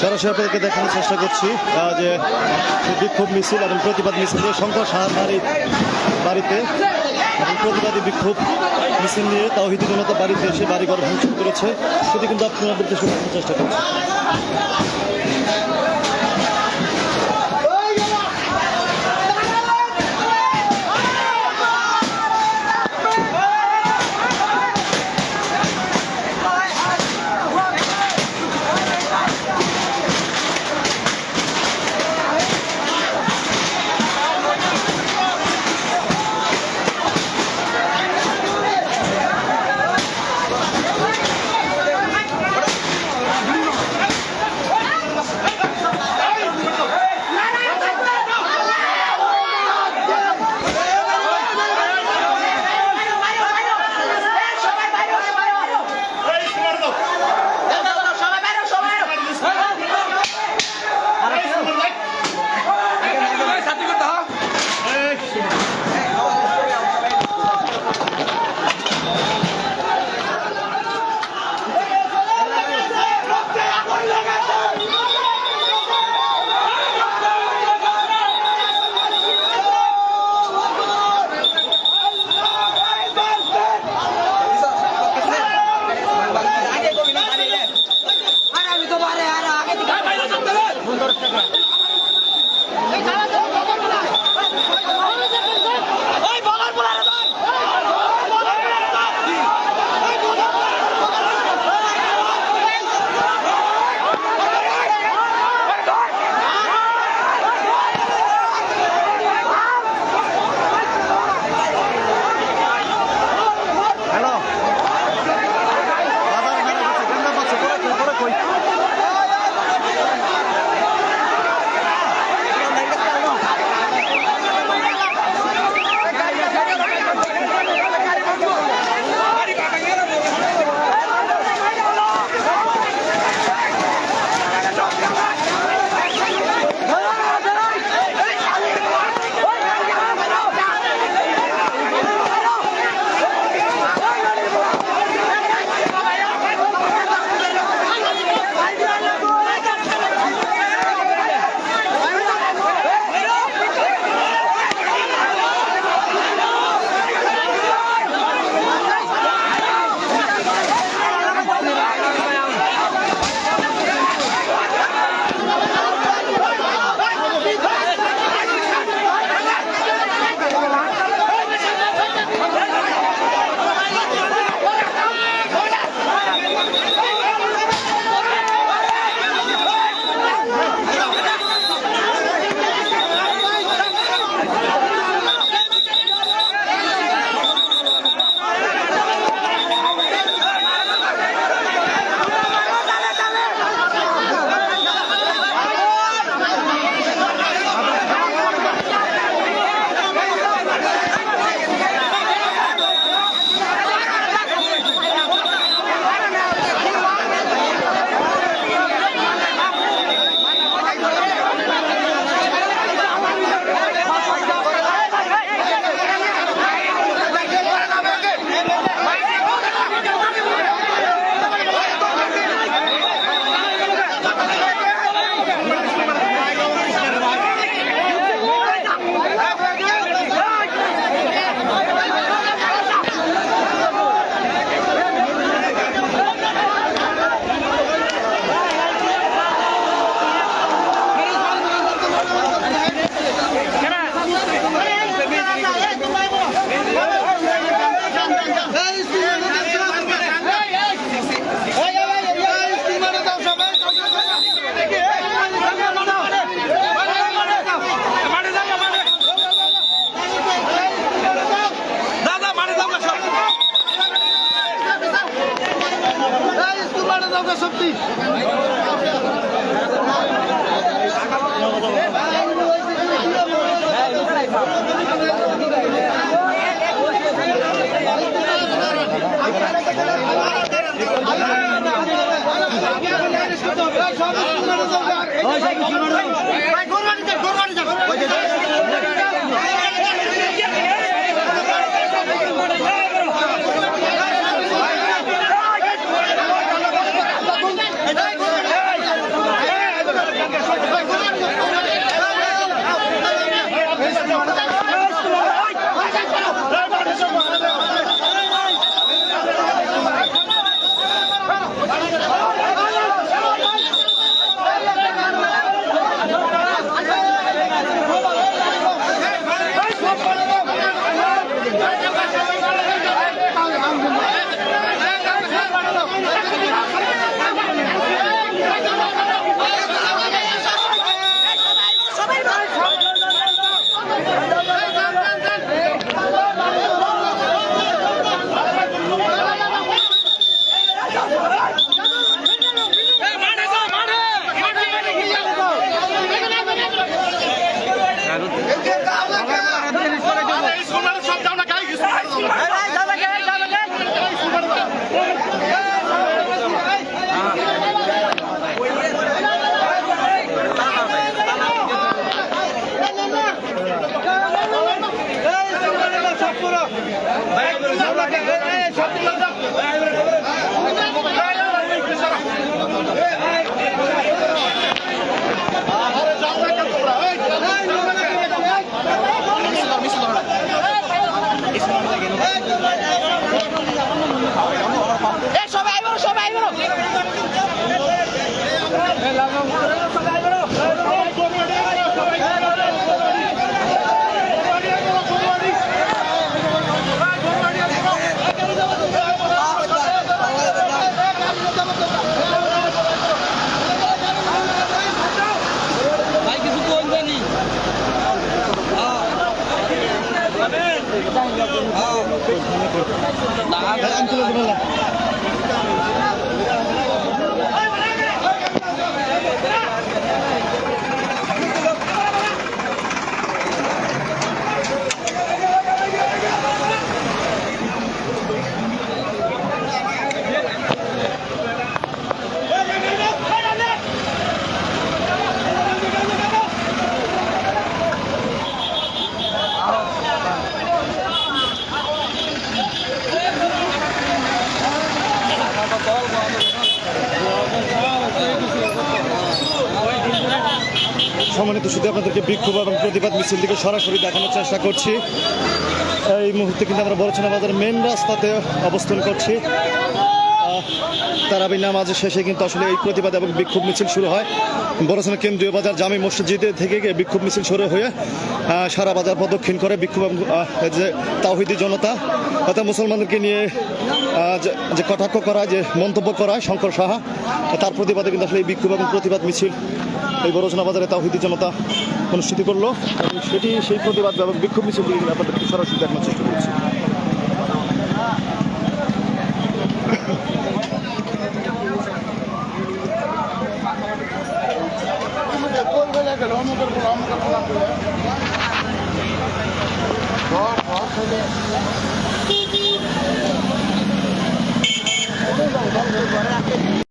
সরাসরি আপনাদেরকে দেখানোর চেষ্টা করছি যে বিক্ষোভ মিছিল এবং প্রতিবাদ মিছিল সংখ্যা সাহার বাড়িতে এবং প্রতিবাদী বিক্ষোভ মিছিল নিয়ে তাওহীদি জনতা বাড়িতে এসে বাড়িঘর ভাঙচুর করেছে, সেটি কিন্তু আপনাদেরকে শোনানোর চেষ্টা করছি। সম্মানিত শুধু আপনাদেরকে বিক্ষোভ এবং প্রতিবাদ মিছিল থেকে সরাসরি দেখানোর চেষ্টা করছি। এই মুহূর্তে কিন্তু আমরা বড়চনা বাজারের মেন রাস্তাতে অবস্থান করছি। তারাবি নামাজ শেষে কিন্তু আসলে এই প্রতিবাদ এবং বিক্ষোভ মিছিল শুরু হয়। বড়চনা কেন্দ্রীয় বাজার জামে মসজিদে থেকে বিক্ষোভ মিছিল শুরু হয়ে সারা বাজার প্রদক্ষিণ করে বিক্ষোভ এবং যে তাওহিদি জনতা অর্থাৎ মুসলমানদেরকে নিয়ে যে কটাক্ষ করা, যে মন্তব্য করা শঙ্কর সাহা, তার প্রতিবাদে কিন্তু আসলে এই বিক্ষোভ এবং প্রতিবাদ মিছিল এই বড়চনা বাজারে তাওহিদি জনতা অনুষ্ঠিত করলো। সেটি সেই প্রতিবাদ এবং বিক্ষোভ মিছিল আপনাদেরকে সরাসরি দেখানোর চেষ্টা করছি।